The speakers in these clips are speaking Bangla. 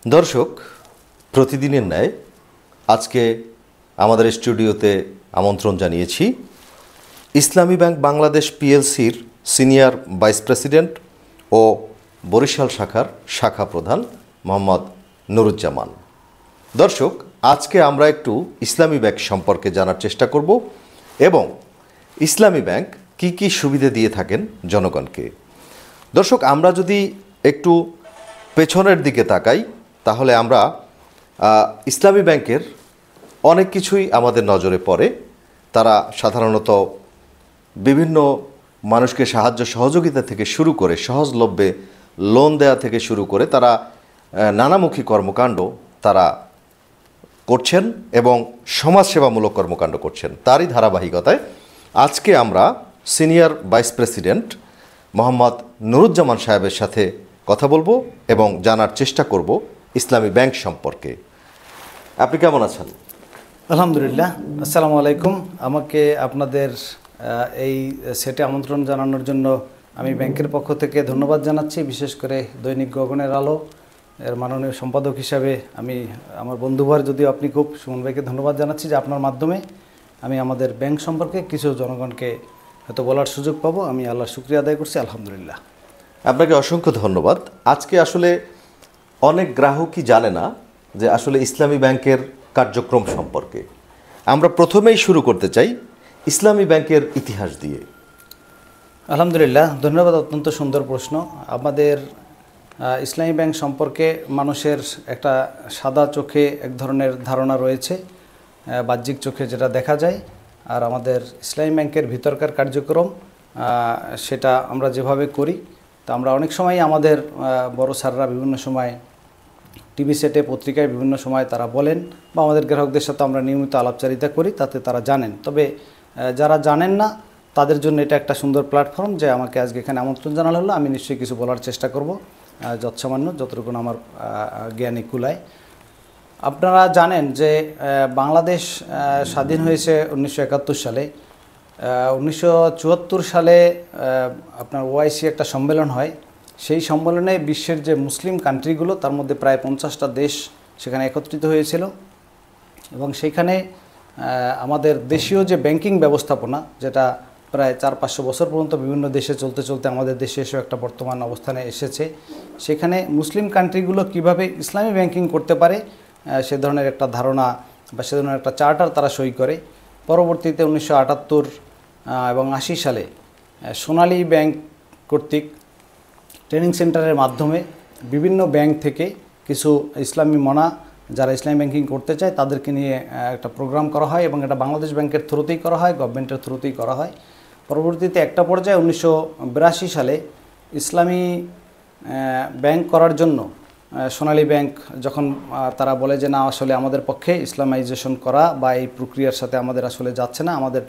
দর্শক, প্রতিদিনের ন্যায় আজকে আমাদের স্টুডিওতে আমন্ত্রণ জানিয়েছি ইসলামী ব্যাংক বাংলাদেশ পিএলসির সিনিয়র ভাইস প্রেসিডেন্ট ও বরিশাল শাখার শাখা প্রধান মোহাম্মদ নুরুজ্জামান। দর্শক, আজকে আমরা একটু ইসলামী ব্যাংক সম্পর্কে জানার চেষ্টা করব এবং ইসলামী ব্যাংক কি কি সুবিধা দিয়ে থাকেন জনগণকে। দর্শক, আমরা যদি একটু পেছনের দিকে তাকাই তাহলে আমরা ইসলামী ব্যাংকের অনেক কিছুই আমাদের নজরে পড়ে। তারা সাধারণত বিভিন্ন মানুষকে সাহায্য সহযোগিতা থেকে শুরু করে সহজলভ্যে লোন দেওয়া থেকে শুরু করে তারা নানামুখী কর্মকাণ্ড তারা করছেন এবং সমাজসেবামূলক কর্মকাণ্ড করছেন। তারই ধারাবাহিকতায় আজকে আমরা senior vice president Mohammad Nuruzzaman সাহেবের সাথে কথা বলবো এবং জানার চেষ্টা করব ইসলামী ব্যাংক সম্পর্কে। আপনি কেমন আছেন? আলহামদুলিল্লাহ, আসসালামু আলাইকুম। আমাকে আপনাদের এই সেটে আমন্ত্রণ জানানোর জন্য আমি ব্যাংকের পক্ষ থেকে ধন্যবাদ জানাচ্ছি। বিশেষ করে দৈনিক গগনের আলো এর মাননীয় সম্পাদক হিসাবে আমি আমার বন্ধুভার যদিও আপনি খুব সুমন ভাইকে ধন্যবাদ জানাচ্ছি যে আপনার মাধ্যমে আমি আমাদের ব্যাংক সম্পর্কে কিছু জনগণকে হয়তো বলার সুযোগ পাবো। আমি আল্লাহর শুকরিয়া আদায় করছি, আলহামদুলিল্লাহ। আপনাকে অসংখ্য ধন্যবাদ। আজকে আসলে অনেক গ্রাহকই জানে না যে আসলে ইসলামী ব্যাংকের কার্যক্রম সম্পর্কে। আমরা প্রথমেই শুরু করতে চাই ইসলামী ব্যাংকের ইতিহাস দিয়ে। আলহামদুলিল্লাহ, ধন্যবাদ। অত্যন্ত সুন্দর প্রশ্ন। আমাদের ইসলামী ব্যাংক সম্পর্কে মানুষের একটা সাদা চোখে এক ধরনের ধারণা রয়েছে, বাহ্যিক চোখে যেটা দেখা যায়। আর আমাদের ইসলামী ব্যাংকের ভিতরকার কার্যক্রম সেটা আমরা যেভাবে করি, তা আমরা অনেক সময় আমাদের বড় স্যাররা বিভিন্ন সময় টিভি সেটে পত্রিকায় বিভিন্ন সময় তারা বলেন বা আমাদের গ্রাহকদের সাথে আমরা নিয়মিত আলাপচারিতা করি, তাতে তারা জানেন। তবে যারা জানেন না তাদের জন্য এটা একটা সুন্দর প্ল্যাটফর্ম যে আমাকে আজকে এখানে আমন্ত্রণ জানানো হলো। আমি নিশ্চয়ই কিছু বলার চেষ্টা করব, যৎসামান্য যতটুকু আমার জ্ঞানে কুলায়। আপনারা জানেন যে বাংলাদেশ স্বাধীন হয়েছে 1971 সালে। 1974 সালে আপনার ওআইসি একটা সম্মেলন হয়। সেই সম্মেলনে বিশ্বের যে মুসলিম কান্ট্রিগুলো তার মধ্যে প্রায় 50টা দেশ সেখানে একত্রিত হয়েছিল এবং সেইখানে আমাদের দেশীয় যে ব্যাংকিং ব্যবস্থাপনা, যেটা প্রায় 400-500 বছর পর্যন্ত বিভিন্ন দেশে চলতে চলতে আমাদের দেশে এসেও একটা বর্তমান অবস্থানে এসেছে, সেখানে মুসলিম কান্ট্রিগুলো কিভাবে ইসলামী ব্যাংকিং করতে পারে সে ধরনের একটা ধারণা বা সে ধরনের একটা চার্টার তারা সই করে। পরবর্তীতে 1978 এবং 80 সালে সোনালী ব্যাংক কর্তৃক ট্রেনিং সেন্টারের মাধ্যমে বিভিন্ন ব্যাংক থেকে কিছু ইসলামী মনা যারা ইসলামী ব্যাংকিং করতে চায় তাদেরকে নিয়ে একটা প্রোগ্রাম করা হয় এবং এটা বাংলাদেশ ব্যাংকের থ্রুতেই করা হয়, গভর্নমেন্টের থ্রুতেই করা হয়। পরবর্তীতে একটা পর্যায়ে 1982 সালে ইসলামী ব্যাংক করার জন্য সোনালী ব্যাংক যখন তারা বলে যে না, আসলে আমাদের পক্ষে ইসলামাইজেশন করা বা এই প্রক্রিয়ার সাথে আমাদের আসলে যাচ্ছে না, আমাদের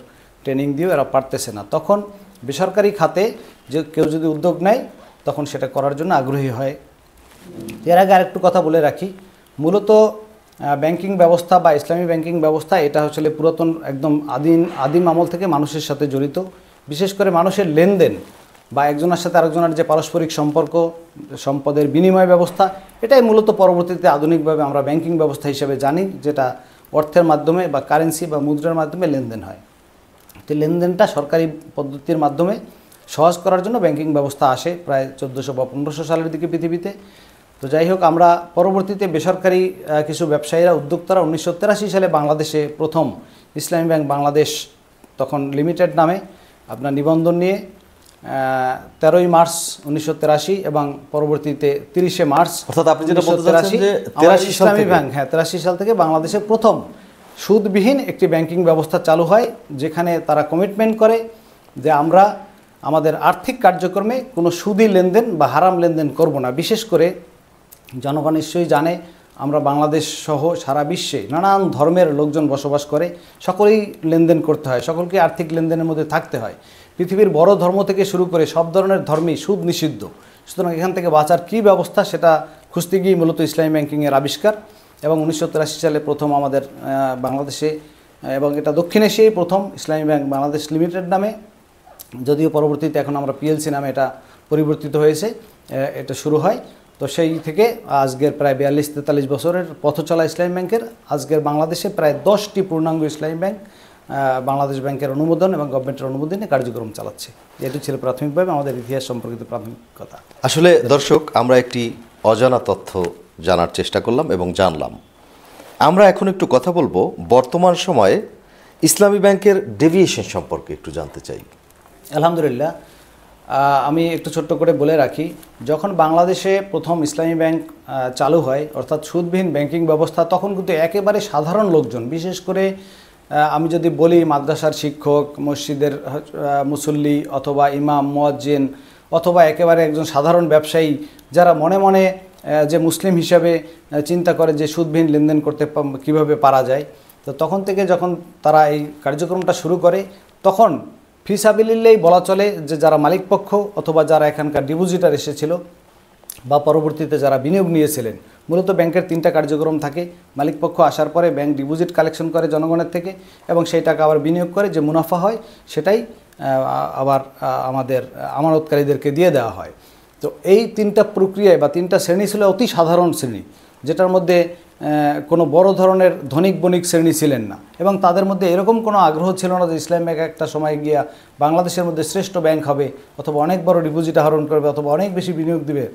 ট্রেনিং দিয়েও এরা পারতেছে না, তখন বেসরকারি খাতে যে কেউ যদি উদ্যোগ নেয় তখন সেটা করার জন্য আগ্রহী হয়। এর আগে আরেকটু কথা বলে রাখি, মূলত ব্যাংকিং ব্যবস্থা বা ইসলামী ব্যাংকিং ব্যবস্থা এটা আসলে পুরাতন একদম আদিম আমল থেকে মানুষের সাথে জড়িত। বিশেষ করে মানুষের লেনদেন বা একজনের সাথে আরেকজনের যে পারস্পরিক সম্পর্ক, সম্পদের বিনিময় ব্যবস্থা, এটাই মূলত পরবর্তীতে আধুনিকভাবে আমরা ব্যাংকিং ব্যবস্থা হিসেবে জানি, যেটা অর্থের মাধ্যমে বা কারেন্সি বা মুদ্রার মাধ্যমে লেনদেন হয়। তো লেনদেনটা সরকারি পদ্ধতির মাধ্যমে সহজ করার জন্য ব্যাংকিং ব্যবস্থা আসে প্রায় 1400 বা 1500 সালের দিকে পৃথিবীতে। তো যাই হোক, আমরা পরবর্তীতে বেসরকারি কিছু ব্যবসায়ীরা উদ্যোক্তারা 1983 সালে বাংলাদেশে প্রথম ইসলামী ব্যাংক বাংলাদেশ তখন লিমিটেড নামে আপনার নিবন্ধন নিয়ে 13ই মার্চ 1983 এবং পরবর্তীতে 30শে মার্চ, অর্থাৎ আপনি যেটা বলতে চাচ্ছেন যে 83 ইসলামী ব্যাংক 83 সাল থেকে বাংলাদেশে প্রথম সুদবিহীন একটি ব্যাংকিং ব্যবস্থা চালু হয়, যেখানে তারা কমিটমেন্ট করে যে আমরা আমাদের আর্থিক কার্যক্রমে কোনো সুদী লেনদেন বা হারাম লেনদেন করব না। বিশেষ করে জনগণ নিশ্চয়ই জানে আমরা বাংলাদেশ সহ সারা বিশ্বে নানান ধর্মের লোকজন বসবাস করে, সকলেই লেনদেন করতে হয়, সকলকে আর্থিক লেনদেনের মধ্যে থাকতে হয়। পৃথিবীর বড় ধর্ম থেকে শুরু করে সব ধরনের ধর্মেই সুদ নিষিদ্ধ। সুতরাং এখান থেকে বাঁচার কী ব্যবস্থা সেটা খুঁজতে গিয়ে মূলত ইসলামী ব্যাংকিংয়ের আবিষ্কার এবং 1983 সালে প্রথম আমাদের বাংলাদেশে এবং এটা দক্ষিণ এশিয়ায় প্রথম ইসলামী ব্যাংক বাংলাদেশ লিমিটেড নামে, যদিও পরবর্তীতে এখন আমরা পিএলসি নামে এটা পরিবর্তিত হয়েছে, এটা শুরু হয়। তো সেই থেকে আজকের প্রায় 42-43 বছরের পথ চলা ইসলামী ব্যাংকের আজকের বাংলাদেশে প্রায় 10টি পূর্ণাঙ্গ ইসলামী ব্যাংক বাংলাদেশ ব্যাংকের অনুমোদন এবং গভর্নমেন্টের অনুমোদনে কার্যক্রম চালাচ্ছে। এটি ছিল প্রাথমিকভাবে আমাদের ইতিহাস সম্পর্কিত প্রাথমিক কথা। আসলে দর্শক, আমরা একটি অজানা তথ্য জানার চেষ্টা করলাম এবং জানলাম। আমরা এখন একটু কথা বলবো বর্তমান সময়ে ইসলামী ব্যাংকের ডেভিয়েশন সম্পর্কে একটু জানতে চাই। আলহামদুলিল্লাহ, আমি একটু ছোট্ট করে বলে রাখি, যখন বাংলাদেশে প্রথম ইসলামী ব্যাংক চালু হয়, অর্থাৎ সুদবিহীন ব্যাংকিং ব্যবস্থা, তখন কিন্তু একেবারে সাধারণ লোকজন, বিশেষ করে আমি যদি বলি মাদ্রাসার শিক্ষক, মসজিদের মুসল্লি অথবা ইমাম, মুয়াজ্জিন অথবা একেবারে একজন সাধারণ ব্যবসায়ী, যারা মনে মনে যে মুসলিম হিসাবে চিন্তা করে যে সুদবিহীন লেনদেন করতে কিভাবে পারা যায়, তো তখন থেকে যখন তারা এই কার্যক্রমটা শুরু করে, তখন ফিসাবিলিল্লাহ বলা চলে যে যারা মালিকপক্ষ অথবা যারা এখানকার ডিপোজিটার এসেছিল বা পরবর্তীতে যারা বিনিয়োগ নিয়েছিলেন, মূলত ব্যাংকের 3টা কার্যক্রম থাকে। মালিকপক্ষ আসার পরে ব্যাংক ডিপোজিট কালেকশন করে জনগণের থেকে এবং সেই টাকা আবার বিনিয়োগ করে, যে মুনাফা হয় সেটাই আবার আমাদের আমানতকারীদেরকে দিয়ে দেওয়া হয়। তো এই 3টা প্রক্রিয়ায় বা 3টা শ্রেণী ছিল অতি সাধারণ শ্রেণী, যেটার মধ্যে কোনো বড় ধরনের ধনিক বণিক শ্রেণী ছিলেন না, এবং তাদের মধ্যে এরকম কোনো আগ্রহ ছিল না যে ইসলামী ব্যাংক একটা সময় গিয়া বাংলাদেশের মধ্যে শ্রেষ্ঠ ব্যাংক হবে অথবা অনেক বড় ডিপোজিট আহরণ করবে অথবা অনেক বেশি বিনিয়োগ দিবে।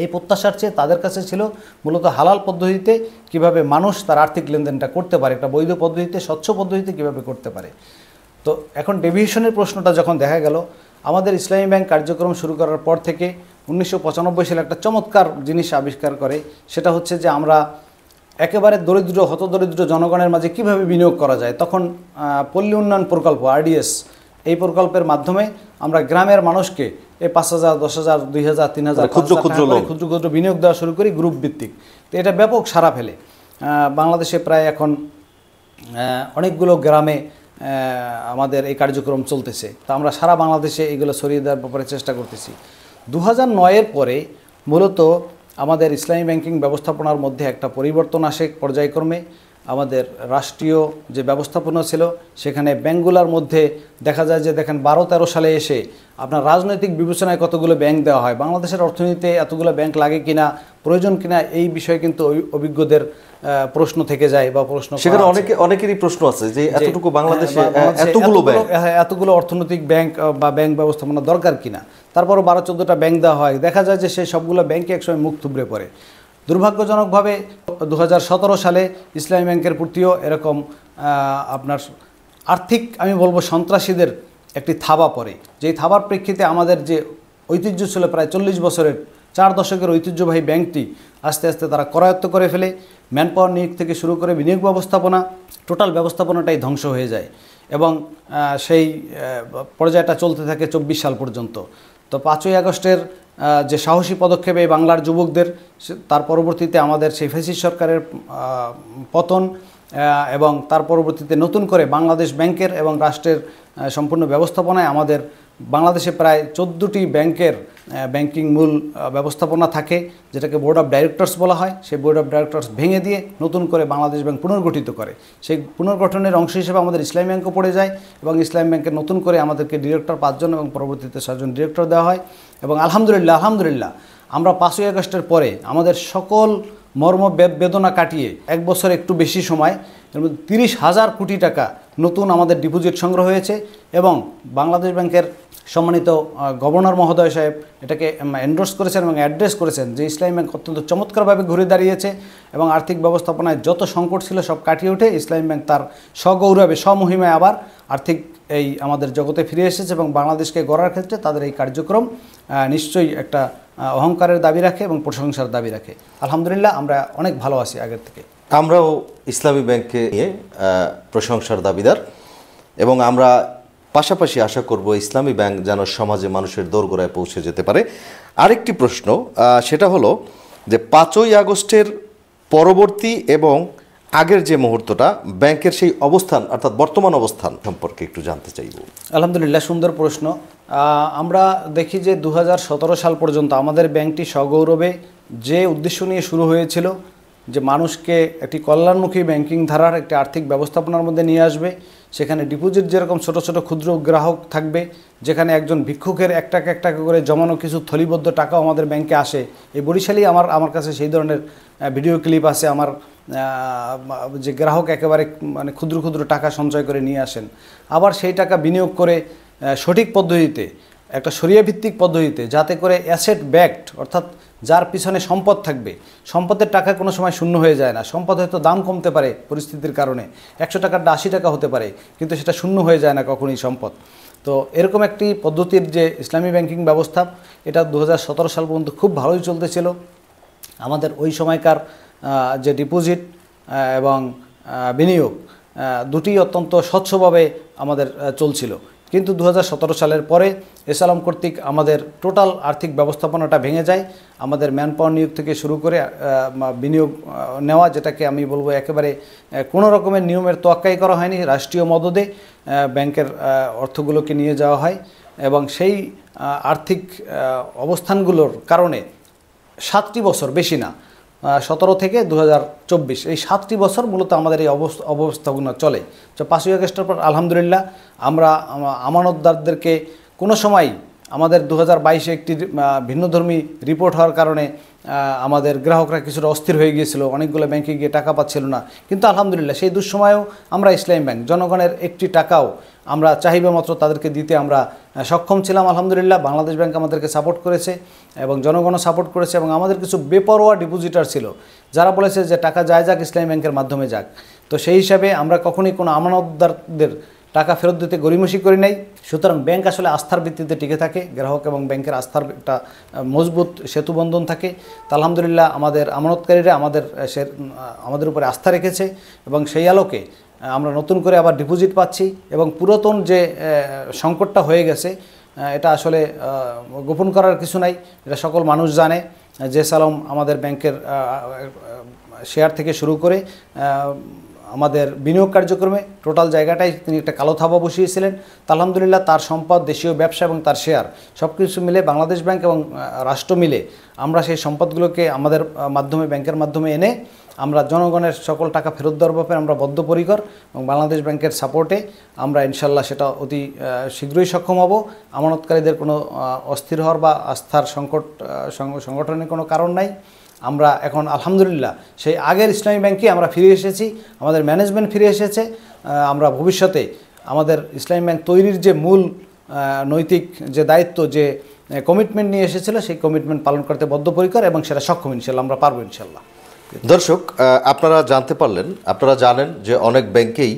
এই প্রত্যাশার চেয়ে তাদের কাছে ছিল মূলত হালাল পদ্ধতিতে কিভাবে মানুষ তার আর্থিক লেনদেনটা করতে পারে, একটা বৈধ পদ্ধতিতে, স্বচ্ছ পদ্ধতিতে কিভাবে করতে পারে। তো এখন ডেভিয়েশনের প্রশ্নটা যখন দেখা গেল, আমাদের ইসলামী ব্যাংক কার্যক্রম শুরু করার পর থেকে 1995 সালে একটা চমৎকার জিনিস আবিষ্কার করে, সেটা হচ্ছে যে আমরা একেবারে দরিদ্র হতদরিদ্র জনগণের মাঝে কিভাবে বিনিয়োগ করা যায়। তখন পল্লী উন্নয়ন প্রকল্প RDS, এই প্রকল্পের মাধ্যমে আমরা গ্রামের মানুষকে এই 5,000, 10,000, 2,000, 3,000 ক্ষুদ্র বিনিয়োগ দেওয়া শুরু করি গ্রুপ ভিত্তিক। তো এটা ব্যাপক সাড়া ফেলে। বাংলাদেশে প্রায় এখন অনেকগুলো গ্রামে আমাদের এই কার্যক্রম চলতেছে। তো আমরা সারা বাংলাদেশে এগুলো ছড়িয়ে দেওয়ার ব্যাপারে চেষ্টা করতেছি। 2009-এর পরে মূলত আমাদের ইসলামী ব্যাংকিং ব্যবস্থাপনার মধ্যে একটা পরিবর্তন আসে পর্যায়ক্রমে। আমাদের রাষ্ট্রীয় যে ব্যবস্থাপনা ছিল, সেখানে ব্যাংকগুলোর মধ্যে দেখা যায় যে দেখেন 12-13 সালে এসে আপনার রাজনৈতিক বিবেচনায় কতগুলো ব্যাংক দেওয়া হয়। বাংলাদেশের অর্থনীতিতে এতগুলো ব্যাংক লাগে কিনা, প্রয়োজন কিনা, এই বিষয়ে কিন্তু অভিজ্ঞদের প্রশ্ন থেকে যায় বা প্রশ্ন সেখানে অনেকেরই প্রশ্ন আছে যে এতটুকু বাংলাদেশে এতগুলো অর্থনৈতিক ব্যাংক বা ব্যাংক ব্যবস্থাপনা দরকার কিনা। তারপরও 12-14টা ব্যাংক দেওয়া হয়, দেখা যায় যে সেই সবগুলো ব্যাংকে একসময় মুখ থুবড়ে পড়ে। দুর্ভাগ্যজনকভাবে 2017 সালে ইসলামী ব্যাংকের প্রতিও এরকম আপনার আর্থিক, আমি বলবো সন্ত্রাসীদের একটি থাবা পড়ে, যেই থাবার প্রেক্ষিতে আমাদের যে ঐতিহ্য ছিল প্রায় 40 বছরের 4 দশকের ঐতিহ্যবাহী ব্যাংকটি আস্তে আস্তে তারা করায়ত্ত করে ফেলে। ম্যান পাওয়ার নিয়োগ থেকে শুরু করে বিনিয়োগ ব্যবস্থাপনা, টোটাল ব্যবস্থাপনাটাই ধ্বংস হয়ে যায় এবং সেই পর্যায়টা চলতে থাকে 24 সাল পর্যন্ত। তো 5ই আগস্টের যে সাহসী পদক্ষেপে বাংলার যুবকদের, তার পরবর্তীতে আমাদের সেই ফ্যাসিস্ট সরকারের পতন এবং তার পরবর্তীতে নতুন করে বাংলাদেশ ব্যাংকের এবং রাষ্ট্রের সম্পূর্ণ ব্যবস্থাপনায় আমাদের বাংলাদেশে প্রায় 14টি ব্যাংকের ব্যাংকিং মূল ব্যবস্থাপনা থাকে, যেটাকে বোর্ড অফ ডাইরেক্টরস বলা হয়। সেই বোর্ড অফ ডাইরেক্টরস ভেঙে দিয়ে নতুন করে বাংলাদেশ ব্যাংক পুনর্গঠিত করে। সেই পুনর্গঠনের অংশ হিসেবে আমাদের ইসলামী ব্যাংকও পড়ে যায় এবং ইসলামী ব্যাংকের নতুন করে আমাদেরকে ডিরেক্টর 5 জন এবং পরবর্তীতে 7 জন ডিরেক্টর দেওয়া হয়। এবং আলহামদুলিল্লাহ আমরা 5ই আগস্টের পরে আমাদের সকল মর্ম বেদনা কাটিয়ে 1 বছর একটু বেশি সময়, এর মধ্যে 30,000 কোটি টাকা নতুন আমাদের ডিপোজিট সংগ্রহ হয়েছে এবং বাংলাদেশ ব্যাংকের সম্মানিত গভর্নর মহোদয় সাহেব এটাকে এন্ডোর্স করেছেন এবং অ্যাড্রেস করেছেন যে ইসলামী ব্যাংক অত্যন্ত চমৎকারভাবে ঘুরে দাঁড়িয়েছে এবং আর্থিক ব্যবস্থাপনায় যত সংকট ছিল সব কাটিয়ে উঠে ইসলামী ব্যাংক তার স্বগৌরবে স্বমহিমায় আবার আর্থিক এই আমাদের জগতে ফিরে এসেছে এবং বাংলাদেশকে গড়ার ক্ষেত্রে তাদের এই কার্যক্রম নিশ্চয়ই একটা অহংকারের দাবি রাখে এবং প্রশংসার দাবি রাখে। আলহামদুলিল্লাহ, আমরা অনেক ভালো আছি আগের থেকে। আমরাও ইসলামী ব্যাংককে নিয়ে প্রশংসার দাবিদার এবং আমরা পাশাপাশি আশা করব ইসলামী ব্যাংক যেন সমাজে মানুষের দোরগোড়ায় পৌঁছে যেতে পারে। আরেকটি প্রশ্ন, সেটা হলো যে 5ই আগস্টের পরবর্তী এবং আগের যে মুহূর্তটা, ব্যাংকের সেই অবস্থান অর্থাৎ বর্তমান অবস্থান সম্পর্কে একটু জানতে চাইব। আলহামদুলিল্লাহ, সুন্দর প্রশ্ন। আমরা দেখি যে 2017 সাল পর্যন্ত আমাদের ব্যাংকটি সগৌরবে যে উদ্দেশ্য নিয়ে শুরু হয়েছিল যে মানুষকে একটি কল্যাণমুখী ব্যাংকিং ধারার একটি আর্থিক ব্যবস্থাপনার মধ্যে নিয়ে আসবে। সেখানে ডিপোজিট যেরকম ছোট ছোট ক্ষুদ্র গ্রাহক থাকবে, যেখানে একজন ভিক্ষুকের এক টাকা করে জমানো কিছু থলিবদ্ধ টাকাও আমাদের ব্যাংকে আসে। এই বরিশালেই আমার কাছে সেই ধরনের ভিডিও ক্লিপ আছে, আমার যে গ্রাহক একেবারে মানে ক্ষুদ্র ক্ষুদ্র টাকা সঞ্চয় করে নিয়ে আসেন, আবার সেই টাকা বিনিয়োগ করে সঠিক পদ্ধতিতে, একটা শরিয়াভিত্তিক পদ্ধতিতে, যাতে করে অ্যাসেট ব্যাকড, অর্থাৎ যার পিছনে সম্পদ থাকবে, সম্পদের টাকা কোনো সময় শূন্য হয়ে যায় না। সম্পদ হয়তো দাম কমতে পারে পরিস্থিতির কারণে, 100 টাকাটা 80 টাকা হতে পারে, কিন্তু সেটা শূন্য হয়ে যায় না কখনোই সম্পদ। তো এরকম একটি পদ্ধতির যে ইসলামী ব্যাংকিং ব্যবস্থা, এটা 2017 সাল পর্যন্ত খুব ভালোই চলতেছিল। আমাদের ওই সময়কার যে ডিপোজিট এবং বিনিয়োগ দুটি অত্যন্ত স্বচ্ছভাবে আমাদের চলছিল। কিন্তু 2017 সালের পরে এসালাম কর্তৃক আমাদের টোটাল আর্থিক ব্যবস্থাপনাটা ভেঙে যায়। আমাদের ম্যান পাওয়ার নিয়োগ থেকে শুরু করে বিনিয়োগ নেওয়া, যেটাকে আমি বলবো একেবারে কোনো রকমের নিয়মের তোয়াক্কাই করা হয়নি, রাষ্ট্রীয় মদদে ব্যাংকের অর্থগুলোকে নিয়ে যাওয়া হয়। এবং সেই আর্থিক অবস্থানগুলোর কারণে 7টি বছর, বেশি না, 17 থেকে 2024 এই 7টি বছর মূলত আমাদের এই অবস্থাগুলো চলে। তো 5ই আগস্টের পর আলহামদুলিল্লাহ আমরা আমানতদারদেরকে কোনো সময় আমাদের 2022-এ একটি ভিন্নধর্মী রিপোর্ট হওয়ার কারণে আমাদের গ্রাহকরা কিছুটা অস্থির হয়ে গিয়েছিল, অনেকগুলো ব্যাংকে গিয়ে টাকা পাচ্ছিল না। কিন্তু আলহামদুলিল্লাহ সেই দুঃসময়েও আমরা ইসলামী ব্যাংক জনগণের একটি টাকাও আমরা চাহিদা মাত্র তাদেরকে দিতে আমরা সক্ষম ছিলাম। আলহামদুলিল্লাহ বাংলাদেশ ব্যাংক আমাদেরকে সাপোর্ট করেছে এবং জনগণও সাপোর্ট করেছে। এবং আমাদের কিছু বেপরোয়া ডিপোজিটার ছিল যারা বলেছে যে টাকা যায় যাক, ইসলামী ব্যাংকের মাধ্যমে যাক। তো সেই হিসাবে আমরা কখনোই কোনো আমানতদারদের টাকা ফেরত দিতে গড়িমসি করি নাই। সুতরাং ব্যাংক আসলে আস্থার ভিত্তিতে টিকে থাকে, গ্রাহক এবং ব্যাংকের আস্থার একটা মজবুত সেতুবন্ধন থাকে। তা আলহামদুলিল্লাহ আমাদের আমানতকারীরা আমাদের উপরে আস্থা রেখেছে এবং সেই আলোকে আমরা নতুন করে আবার ডিপোজিট পাচ্ছি। এবং পুরাতন যে সংকটটা হয়ে গেছে, এটা আসলে গোপন করার কিছু নাই, এটা সকল মানুষ জানে। যে সালাম আমাদের ব্যাংকের শেয়ার থেকে শুরু করে আমাদের বিনিয়োগ কার্যক্রমে টোটাল জায়গাটাই তিনি একটা কালো থাবা বসিয়েছিলেন। তা আলহামদুলিল্লাহ তার সম্পদ, দেশীয় ব্যবসা এবং তার শেয়ার সব কিছু মিলে বাংলাদেশ ব্যাংক এবং রাষ্ট্র মিলে আমরা সেই সম্পদগুলোকে আমাদের মাধ্যমে, ব্যাংকের মাধ্যমে এনে আমরা জনগণের সকল টাকা ফেরত দেওয়ার ব্যাপারে আমরা বদ্ধপরিকর এবং বাংলাদেশ ব্যাংকের সাপোর্টে আমরা ইনশাল্লাহ সেটা অতি শীঘ্রই সক্ষম হব। আমানতকারীদের কোনো অস্থির হওয়ার বা আস্থার সংগঠনের কোনো কারণ নাই। আমরা এখন আলহামদুলিল্লাহ সেই আগের ইসলামী ব্যাংকে আমরা ফিরে এসেছি, আমাদের ম্যানেজমেন্ট ফিরে এসেছে। আমরা ভবিষ্যতে আমাদের ইসলামী ব্যাংক তৈরির যে মূল নৈতিক যে দায়িত্ব, যে কমিটমেন্ট নিয়ে এসেছিল, সেই কমিটমেন্ট পালন করতে বদ্ধপরিকর এবং সেটা সক্ষম ইনশাল্লাহ আমরা পারবো ইনশাল্লাহ। দর্শক, আপনারা জানতে পারলেন, আপনারা জানেন যে অনেক ব্যাংকেই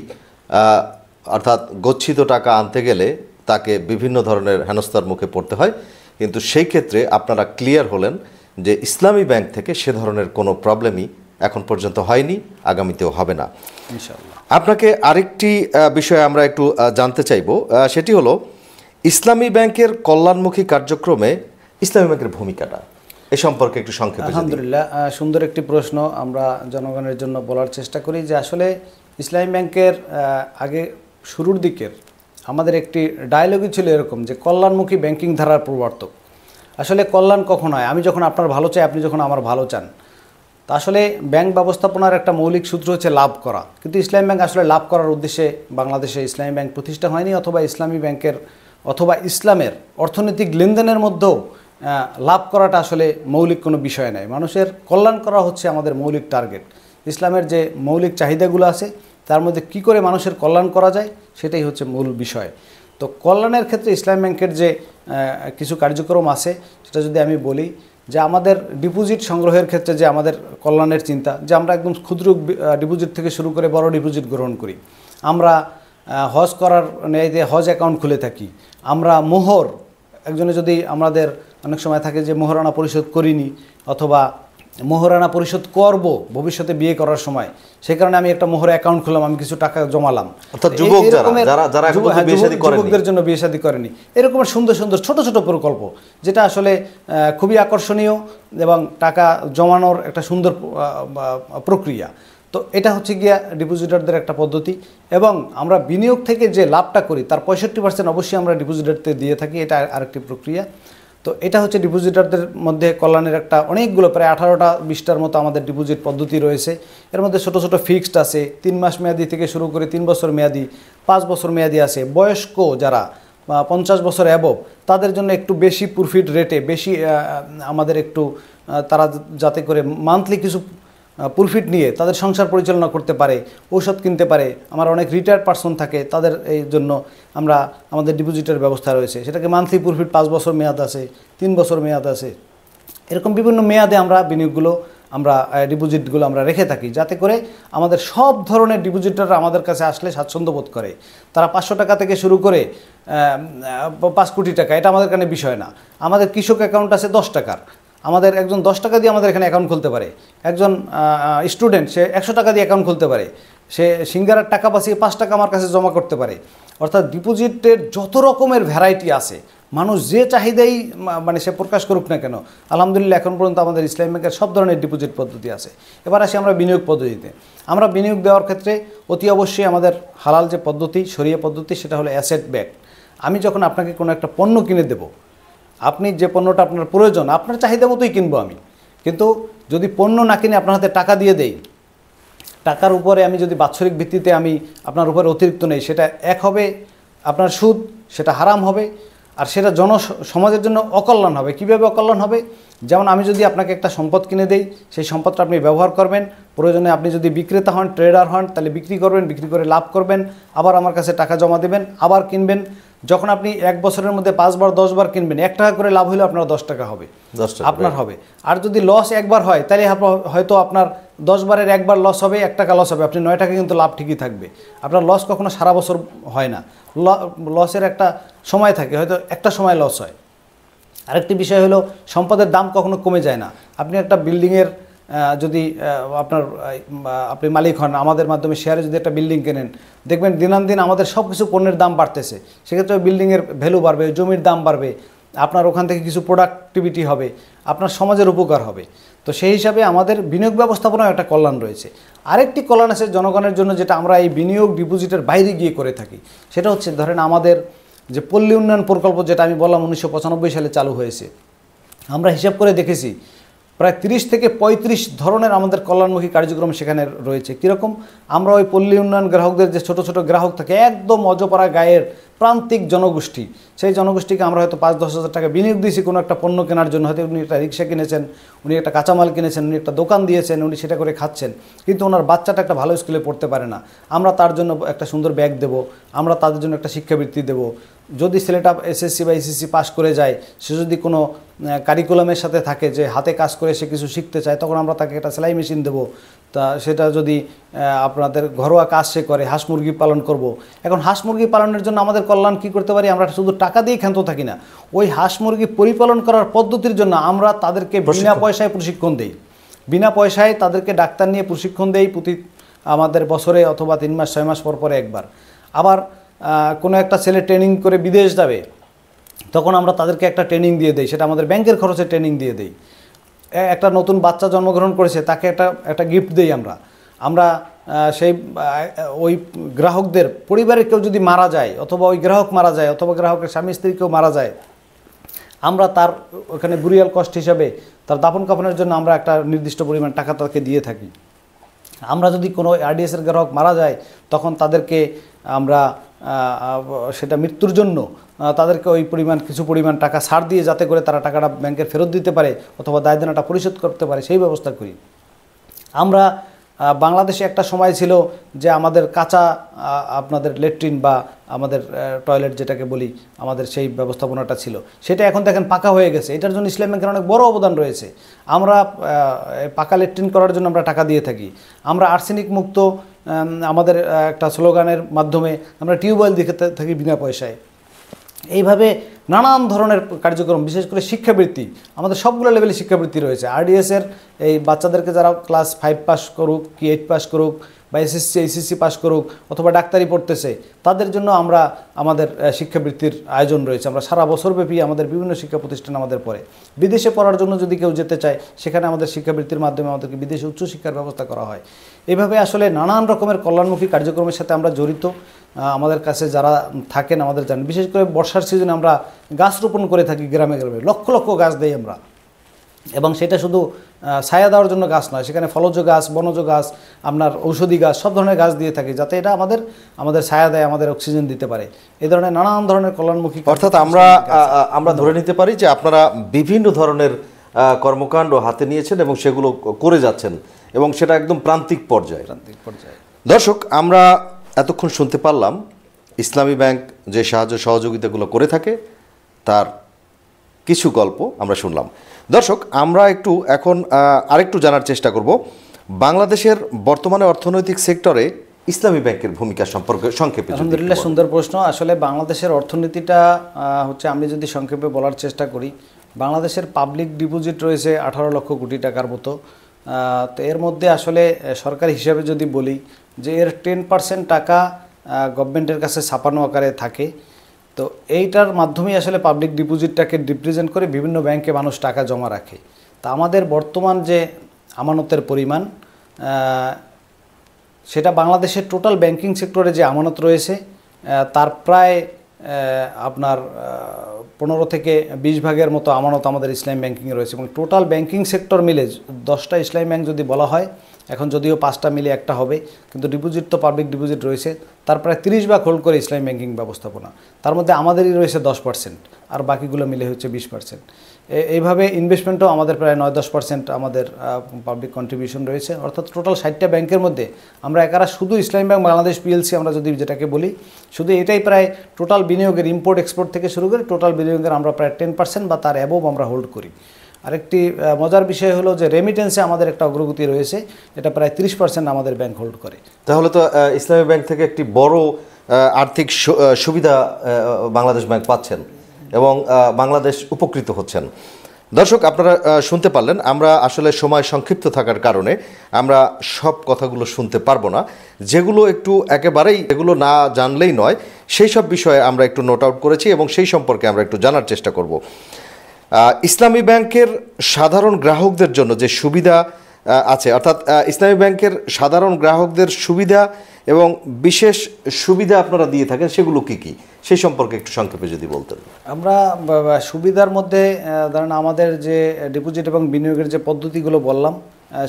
অর্থাৎ গচ্ছিত টাকা আনতে গেলে তাকে বিভিন্ন ধরনের হেনস্থার মুখে পড়তে হয়, কিন্তু সেই ক্ষেত্রে আপনারা ক্লিয়ার হলেন যে ইসলামী ব্যাংক থেকে সে ধরনের কোনো প্রবলেমই এখন পর্যন্ত হয়নি, আগামীতেও হবে না ইনশাআল্লাহ। আপনাকে আরেকটি বিষয় আমরা একটু জানতে চাইব, সেটি হলো ইসলামী ব্যাংকের কল্যাণমুখী কার্যক্রমে ইসলামী ব্যাংকের ভূমিকাটা এ সম্পর্কে একটু সংক্ষেপে। আলহামদুলিল্লাহ, সুন্দর একটি প্রশ্ন। আমরা জনগণের জন্য বলার চেষ্টা করি যে আসলে ইসলামী ব্যাংকের আগে শুরুর দিকের আমাদের একটি ডায়লগই ছিল এরকম যে কল্যাণমুখী ব্যাংকিং ধারার প্রবর্তক। আসলে কল্যাণ কখন হয়? আমি যখন আপনার ভালো চাই, আপনি যখন আমার ভালো চান। তা আসলে ব্যাংক ব্যবস্থাপনার একটা মৌলিক সূত্র হচ্ছে লাভ করা, কিন্তু ইসলামী ব্যাংক আসলে লাভ করার উদ্দেশ্যে বাংলাদেশে ইসলামী ব্যাংক প্রতিষ্ঠা হয়নি, অথবা ইসলামী ব্যাংকের অথবা ইসলামের অর্থনৈতিক লেনদেনের মধ্যেও লাভ করাটা আসলে মৌলিক কোনো বিষয় নয়। মানুষের কল্যাণ করা হচ্ছে আমাদের মৌলিক টার্গেট। ইসলামের যে মৌলিক চাহিদাগুলো আছে তার মধ্যে কি করে মানুষের কল্যাণ করা যায় সেটাই হচ্ছে মূল বিষয়। তো কল্যাণের ক্ষেত্রে ইসলামী ব্যাংকের যে কিছু কার্যক্রম আছে সেটা যদি আমি বলি, যে আমাদের ডিপোজিট সংগ্রহের ক্ষেত্রে যে আমাদের কল্যাণের চিন্তা, যে আমরা একদম ক্ষুদ্র ডিপোজিট থেকে শুরু করে বড় ডিপোজিট গ্রহণ করি। আমরা হজ করার ন্যায় হজ অ্যাকাউন্ট খুলে থাকি। আমরা মোহর, একজনে যদি আমাদের অনেক সময় থাকে যে মোহরানা পরিশোধ করিনি অথবা মোহরানা পরিশোধ করব ভবিষ্যতে বিয়ে করার সময়, সেই কারণে আমি একটা মোহর অ্যাকাউন্ট খুললাম, আমি কিছু টাকা জমালাম। অর্থাৎ যুবকদের জন্য বিয়ে শাদী করেনি, এরকমের সুন্দর সুন্দর ছোট ছোট প্রকল্প, যেটা আসলে খুবই আকর্ষণীয় এবং টাকা জমানোর একটা সুন্দর প্রক্রিয়া। তো এটা হচ্ছে গিয়া ডিপোজিটারদের একটা পদ্ধতি। এবং আমরা বিনিয়োগ থেকে যে লাভটা করি তার 65% অবশ্যই আমরা ডিপোজিটারদের দিয়ে থাকি, এটা আরেকটি প্রক্রিয়া। তো তো এটা হচ্ছে ডিপোজিটারদের মধ্যে কল্যাণের একটা অনেকগুলো প্রায় 18টা 20টার মতো আমাদের ডিপোজিট পদ্ধতি রয়েছে। এর মধ্যে ছোট ছোট ফিক্সড আছে, 3 মাস মেয়াদি থেকে শুরু করে 3 বছর মেয়াদি, 5 বছর মেয়াদি আছে। বয়স্ক যারা 50 বছর অ্যাবভ তাদের জন্য একটু বেশি প্রফিট রেটে বেশি আমাদের একটু তারা যাতে করে মান্থলি কিছু প্রফিট নিয়ে তাদের সংসার পরিচালনা করতে পারে, ঔষধ কিনতে পারে। আমার অনেক রিটায়ার্ড পারসন থাকে, তাদের এই জন্য আমরা আমাদের ডিপোজিটের ব্যবস্থা রয়েছে। সেটাকে মান্থলি প্রফিট 5 বছর মেয়াদ আছে, 3 বছর মেয়াদ আছে, এরকম বিভিন্ন মেয়াদে আমরা বিনিয়োগগুলো আমরা ডিপোজিটগুলো আমরা রেখে থাকি, যাতে করে আমাদের সব ধরনের ডিপোজিটাররা আমাদের কাছে আসলে স্বাচ্ছন্দ্য বোধ করে। তারা 500 টাকা থেকে শুরু করে 5 কোটি টাকা, এটা আমাদের কাছে বিষয় না। আমাদের কৃষক অ্যাকাউন্ট আছে 10 টাকার, আমাদের একজন 10 টাকা দিয়ে আমাদের এখানে অ্যাকাউন্ট খুলতে পারে। একজন স্টুডেন্ট সে 100 টাকা দিয়ে অ্যাকাউন্ট খুলতে পারে, সে সিঙ্গারার টাকা বাঁচিয়ে 5 টাকা আমার কাছে জমা করতে পারে। অর্থাৎ ডিপোজিটের যত রকমের ভ্যারাইটি আছে, মানুষ যে চাহিদাই মানে সে প্রকাশ করুক না কেন, আলহামদুলিল্লাহ এখন পর্যন্ত আমাদের ইসলামী ব্যাংকের সব ধরনের ডিপোজিট পদ্ধতি আছে। এবার আসি আমরা বিনিয়োগ পদ্ধতিতে। আমরা বিনিয়োগ দেওয়ার ক্ষেত্রে অতি অবশ্যই আমাদের হালাল যে পদ্ধতি, শরিয়া পদ্ধতি, সেটা হলো অ্যাসেট ব্যাক। আমি যখন আপনাকে কোনো একটা পণ্য কিনে দেব, আপনি যে পণ্যটা আপনার প্রয়োজন আপনার চাহিদা মতোই কিনবো আমি, কিন্তু যদি পণ্য না কিনে আপনার হাতে টাকা দিয়ে দেই, টাকার উপরে আমি যদি বাৎসরিক ভিত্তিতে আমি আপনার উপরে অতিরিক্ত নেই, সেটা এক হবে আপনার সুদ, সেটা হারাম হবে, আর সেটা সমাজের জন্য অকল্যাণ হবে। কীভাবে অকল্যাণ হবে? যেমন আমি যদি আপনাকে একটা সম্পদ কিনে দেই, সেই সম্পদটা আপনি ব্যবহার করবেন, প্রয়োজনে আপনি যদি বিক্রেতা হন, ট্রেডার হন, তাহলে বিক্রি করবেন, বিক্রি করে লাভ করবেন, আবার আমার কাছে টাকা জমা দেবেন, আবার কিনবেন। যখন আপনি 1 বছরের মধ্যে 5 বার 10 বার কিনবেন, 1 টাকা করে লাভ হলে আপনার 10 টাকা হবে, আপনার হবে। আর যদি লস একবার হয়, তাহলে হয়তো আপনার 10 বারের একবার লস হবে, 1 টাকা লস হবে, আপনি 9 টাকা কিন্তু লাভ ঠিকই থাকবে। আপনার লস কখনো সারা বছর হয় না, লসের একটা সময় থাকে, হয়তো একটা সময় লস হয়। আরেকটি বিষয় হলো সম্পদের দাম কখনো কমে যায় না। আপনি একটা বিল্ডিংয়ের যদি আপনি মালিক হন, আমাদের মাধ্যমে শেয়ারে যদি একটা বিল্ডিং কেনেন, দেখবেন দিনান্দিন আমাদের সব কিছু পণ্যের দাম বাড়তেছে, সেক্ষেত্রে বিল্ডিংয়ের ভ্যালু বাড়বে, জমির দাম বাড়বে, আপনার ওখান থেকে কিছু প্রোডাক্টিভিটি হবে, আপনার সমাজের উপকার হবে। তো সেই হিসাবে আমাদের বিনিয়োগ ব্যবস্থাপনায় একটা কল্যাণ রয়েছে। আরেকটি কল্যাণ আছে জনগণের জন্য, যেটা আমরা এই বিনিয়োগ ডিপোজিটের বাইরে গিয়ে করে থাকি। সেটা হচ্ছে ধরেন আমাদের যে পল্লী উন্নয়ন প্রকল্প, যেটা আমি বললাম 1995 সালে চালু হয়েছে, আমরা হিসাব করে দেখেছি প্রায় 30 থেকে 35 ধরনের আমাদের কল্যাণমুখী কার্যক্রম সেখানে রয়েছে। কীরকম? আমরা ওই পল্লী উন্নয়ন গ্রাহকদের যে ছোট ছোট গ্রাহক থাকে, একদম অজপাড়া গায়ের প্রান্তিক জনগোষ্ঠী, সেই জনগোষ্ঠীকে আমরা হয়তো 5-10 হাজার টাকা বিনিয়োগ দিয়েছি কোনো একটা পণ্য কেনার জন্য। হয়তো উনি একটা রিক্সা কিনেছেন, উনি একটা কাঁচামাল কিনেছেন, উনি একটা দোকান দিয়েছেন, উনি সেটা করে খাচ্ছেন, কিন্তু ওনার বাচ্চাটা একটা ভালো স্কুলে পড়তে পারে না। আমরা তার জন্য একটা সুন্দর ব্যাগ দেব, আমরা তাদের জন্য একটা শিক্ষাবৃত্তি দেব। যদি ছেলেটা এসএসসি বা এসএসসি পাস করে যায়, সে যদি কোনো কারিকুলামের সাথে থাকে, যে হাতে কাজ করে সে কিছু শিখতে চায়, তখন আমরা তাকে একটা সেলাই মেশিন দেবো। তা সেটা যদি আপনাদের ঘরোয়া কাজ সে করে, হাঁস মুরগি পালন করব। এখন হাঁস মুরগি পালনের জন্য আমাদের কল্যাণ কী করতে পারি? আমরা শুধু টাকা দিয়ে ক্ষান্ত থাকি না, ওই হাঁস মুরগি পরিপালন করার পদ্ধতির জন্য আমরা তাদেরকে বিনা পয়সায় প্রশিক্ষণ দেই। বিনা পয়সায় তাদেরকে ডাক্তার নিয়ে প্রশিক্ষণ দেই প্রতি আমাদের বছরে অথবা 3 মাস 6 মাস পর পরে একবার। আবার কোনো একটা ছেলে ট্রেনিং করে বিদেশ যাবে, তখন আমরা তাদেরকে একটা ট্রেনিং দিয়ে দেই, সেটা আমাদের ব্যাংকের খরচে ট্রেনিং দিয়ে দেই। একটা নতুন বাচ্চা জন্মগ্রহণ করেছে, তাকে একটা গিফট দেই আমরা সেই ওই গ্রাহকদের পরিবারের কেউ যদি মারা যায়, অথবা ওই গ্রাহক মারা যায়, অথবা গ্রাহকের স্বামী স্ত্রী কেউ মারা যায়, আমরা তার ওখানে বুরিয়াল কস্ট হিসাবে তার দাফন কাফনের জন্য আমরা একটা নির্দিষ্ট পরিমাণ টাকা তাকে দিয়ে থাকি। আমরা যদি কোনো আরডিএসের গ্রাহক মারা যায়, তখন তাদেরকে আমরা সেটা মৃত্যুর জন্য তাদেরকে ওই কিছু পরিমাণ টাকা ছাড় দিয়ে, যাতে করে তারা টাকাটা ব্যাংকের ফেরত দিতে পারে অথবা দায় দেনাটা পরিশোধ করতে পারে, সেই ব্যবস্থা করি আমরা। বাংলাদেশে একটা সময় ছিল যে আমাদের কাঁচা আপনাদের ল্যাট্রিন বা আমাদের টয়লেট যেটাকে বলি, আমাদের সেই ব্যবস্থাপনাটা ছিল, সেটা এখন দেখেন পাকা হয়ে গেছে। এটার জন্য ইসলামী ব্যাংকের অনেক বড় অবদান রয়েছে। আমরা পাকা ল্যাট্রিন করার জন্য আমরা টাকা দিয়ে থাকি। আমরা আর্সেনিক মুক্ত আমাদের একটা স্লোগানের মাধ্যমে আমরা টিউবওয়েল দিকে থাকি বিনা পয়সায়। এইভাবে নানান ধরনের কার্যক্রম, বিশেষ করে শিক্ষাবৃত্তি, আমাদের সবগুলো লেভেলে শিক্ষাবৃত্তি রয়েছে। আরডিএসের এই বাচ্চাদেরকে যারা ক্লাস 5 পাস করুক কি 8 পাস করুক বা এসএসসি এইচএসসি পাস করুক অথবা ডাক্তারি পড়তেছে, তাদের জন্য আমাদের শিক্ষাবৃত্তির আয়োজন রয়েছে। আমরা সারা বছরব্যাপী আমাদের বিভিন্ন শিক্ষা প্রতিষ্ঠান আমাদের পড়ে। বিদেশে পড়ার জন্য যদি কেউ যেতে চায়, সেখানে আমাদের শিক্ষাবৃত্তির মাধ্যমে আমাদেরকে বিদেশে উচ্চশিক্ষার ব্যবস্থা করা হয়। এইভাবে আসলে নানান রকমের কল্যাণমুখী কার্যক্রমের সাথে আমরা জড়িত। আমাদের কাছে যারা থাকেন আমাদের জানেন, বিশেষ করে বর্ষার সিজনে আমরা গাছ রোপণ করে থাকি গ্রামে গ্রামে, লক্ষ লক্ষ গাছ দেই আমরা। এবং সেটা শুধু ছায়া দেওয়ার জন্য গাছ নয়, সেখানে ফলজ গাছ, বনজ গাছ, আপনার ঔষধি গাছ, সব ধরনের গাছ দিয়ে থাকি, যাতে এটা আমাদের ছায়া দেয়, আমাদের অক্সিজেন দিতে পারে। এই ধরনের নানান ধরনের কল্যাণমুখী, অর্থাৎ আমরা ধরে নিতে পারি যে আপনারা বিভিন্ন ধরনের কর্মকাণ্ড হাতে নিয়েছেন এবং সেগুলো করে যাচ্ছেন, এবং সেটা একদম প্রান্তিক পর্যায়ে। দর্শক, আমরা এতক্ষণ শুনতে পারলাম ইসলামী ব্যাংক যে সাহায্য সহযোগিতাগুলো করে থাকে তার কিছু গল্প আমরা শুনলাম। দর্শক, আমরা এখন আরেকটু জানার চেষ্টা করব বাংলাদেশের বর্তমানে অর্থনৈতিক সেক্টরে ইসলামী ব্যাংকের ভূমিকা সম্পর্কে সংক্ষেপে। আলহামদুলিল্লাহ, সুন্দর প্রশ্ন। আসলে বাংলাদেশের অর্থনীতিটা হচ্ছে, আমি যদি সংক্ষেপে বলার চেষ্টা করি, বাংলাদেশের পাবলিক ডিপোজিট রয়েছে 18 লক্ষ কোটি টাকার মতো। তো এর মধ্যে আসলে সরকারি হিসাবে যদি বলি যে এর 10% টাকা গভর্নমেন্টের কাছে ছাপানো আকারে থাকে। তো এইটার মাধ্যমেই আসলে পাবলিক ডিপোজিটটাকে রিপ্রেজেন্ট করে বিভিন্ন ব্যাংকে মানুষ টাকা জমা রাখে। তা আমাদের বর্তমান যে আমানতের পরিমাণ, সেটা বাংলাদেশের টোটাল ব্যাংকিং সেক্টরে যে আমানত রয়েছে তার প্রায় আপনার 15 থেকে 20 ভাগের মতো আমানত আমাদের ইসলামী ব্যাংকিংয়ে রয়েছে। এবং টোটাল ব্যাংকিং সেক্টর মিলে 10টা ইসলামী ব্যাংক যদি বলা হয়, এখন যদিও 5টা মিলে একটা হবে, কিন্তু ডিপোজিট তো পাবলিক ডিপোজিট রয়েছে, তার প্রায় 30 ভাগ হোল্ড করে ইসলামী ব্যাংকিং ব্যবস্থাপনা। তার মধ্যে আমাদেরই রয়েছে 10%, আর বাকিগুলো মিলে হচ্ছে 20%। এইভাবে ইনভেস্টমেন্টও আমাদের প্রায় 9-10% আমাদের পাবলিক কন্ট্রিবিউশন রয়েছে। অর্থাৎ টোটাল 60টা ব্যাংকের মধ্যে আমরা একারা শুধু ইসলামী ব্যাংক বাংলাদেশ পিএলসি আমরা যদি যেটাকে বলি, শুধু এটাই প্রায় টোটাল বিনিয়োগের, ইম্পোর্ট এক্সপোর্ট থেকে শুরু করে টোটাল বিনিয়োগের আমরা প্রায় 10% বা তার অ্যাবোভ আমরা হোল্ড করি। আরেকটি মজার বিষয় হলো যে রেমিটেন্সে আমাদের একটা অগ্রগতি রয়েছে, এটা প্রায় 30% আমাদের ব্যাংক হোল্ড করে। তাহলে তো ইসলামী ব্যাংক থেকে একটি বড় আর্থিক সুবিধা বাংলাদেশ ব্যাংক পাচ্ছেন এবং বাংলাদেশ উপকৃত হচ্ছেন। দর্শক, আপনারা শুনতে পারলেন। আমরা আসলে সময় সংক্ষিপ্ত থাকার কারণে আমরা সব কথাগুলো শুনতে পারবো না। যেগুলো একেবারেই এগুলো না জানলেই নয়, সেই সব বিষয়ে আমরা একটু নোট আউট করেছি এবং সেই সম্পর্কে আমরা একটু জানার চেষ্টা করব। ইসলামী ব্যাংকের সাধারণ গ্রাহকদের জন্য যে সুবিধা আছে, অর্থাৎ ইসলামী ব্যাংকের সাধারণ গ্রাহকদের সুবিধা এবং বিশেষ সুবিধা আপনারা দিয়ে থাকেন, সেগুলো কি কি, সেই সম্পর্কে একটু সংক্ষেপে যদি বলতেন। আমরা সুবিধার মধ্যে ধরেন আমাদের যে ডিপোজিট এবং বিনিয়োগের যে পদ্ধতিগুলো বললাম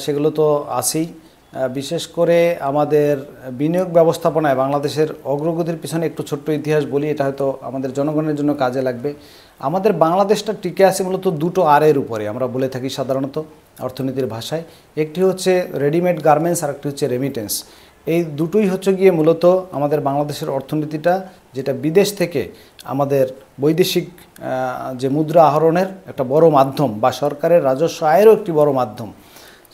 সেগুলো তো আছেই। বিশেষ করে আমাদের বিনিয়োগ ব্যবস্থাপনায় বাংলাদেশের অগ্রগতির পিছনে একটু ছোট্ট ইতিহাস বলি, এটা হয়তো আমাদের জনগণের জন্য কাজে লাগবে। আমাদের বাংলাদেশটা টিকে আছে মূলত দুটো আরের উপরে, আমরা বলে থাকি সাধারণত অর্থনীতির ভাষায়। একটি হচ্ছে রেডিমেড গার্মেন্টস, আর একটি হচ্ছে রেমিটেন্স। এই দুটোই হচ্ছে গিয়ে মূলত আমাদের বাংলাদেশের অর্থনীতিটা, যেটা বিদেশ থেকে আমাদের বৈদেশিক যে মুদ্রা আহরণের একটা বড় মাধ্যম বা সরকারের রাজস্ব আয়েরও একটি বড় মাধ্যম।